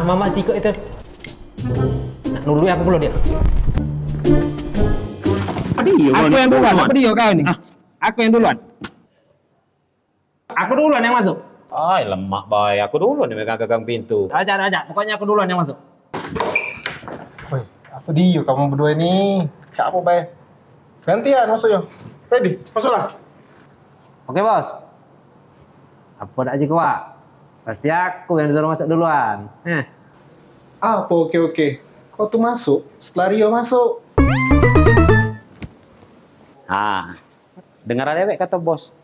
Mama Ciko itu. Nak dulu aku belum dia. Aku yang duluan, apa dia kau ini? Aku yang duluan. Aku duluan yang masuk. Ay, lemak bay. Aku dulu nih megang pintu. Aja. Pokoknya aku duluan yang masuk. Woi, apa dia kamu berdua ini? Cak apa bay? Gantian masuk yo. Ready, masuklah. Oke, Bos. Apa dak Ciko, Pak? Pasti aku yang disuruh masuk duluan. Apa oke. Kau tuh masuk setelah Rio masuk. Dengar dewek kata bos.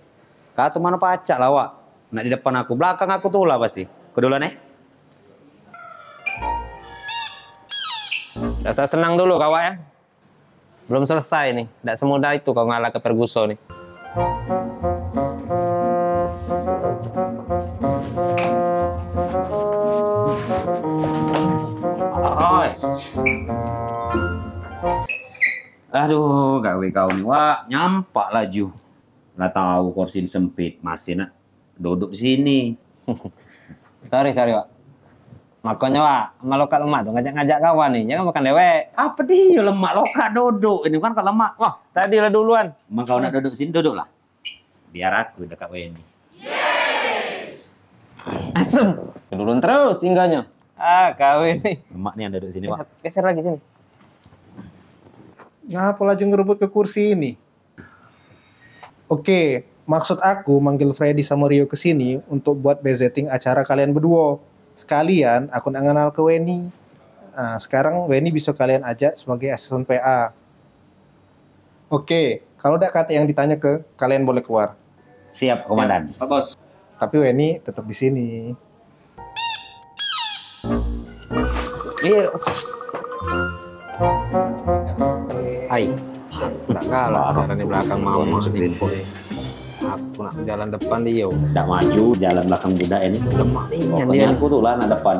Kata mana pacak lah, Wak. Nak di depan aku, belakang aku tuh lah pasti. Keduluan Rasa senang dulu kau ya. Belum selesai nih. Tidak semudah itu kau ngalah ke Ferguson nih. Aduh, gawe kau nih, Wak. Nyampak laju. Nggak tahu kursi sempit. Masih nak duduk di sini. Sorry, Wak. Makanya, Wak, sama lokat lemak tuh ngajak-ngajak kawan nih. Jangan makan dewek. Apa dia lemak loka duduk? Ini kan kalau lemak. Wah, tadi lah duluan. Emang kau nak duduk sini, duduklah. Biar aku dekat Weni. Asem. Duluan terus singgahnya. Kau ini. Lemak nih yang duduk sini, Pak. Geser lagi sini. Ngapa laju ngerebut ke kursi ini? Oke, maksud aku manggil Freddy sama Rio ke sini untuk buat bezetting acara kalian berdua. Sekalian aku nak kenal ke Weni. Nah, sekarang Weni bisa kalian ajak sebagai asisten PA. Oke, kalau ada kata yang ditanya ke kalian boleh keluar. Siap, Komandan. Pak Bos. Tapi Weni tetap di sini. Iya. Hai. Enggak kalah karena di belakang mau masukin poin. Aku nak jalan depan dia. Tidak maju, jalan belakang budak ini. Lemak nih Pokoknya aku tuh lah nak depan.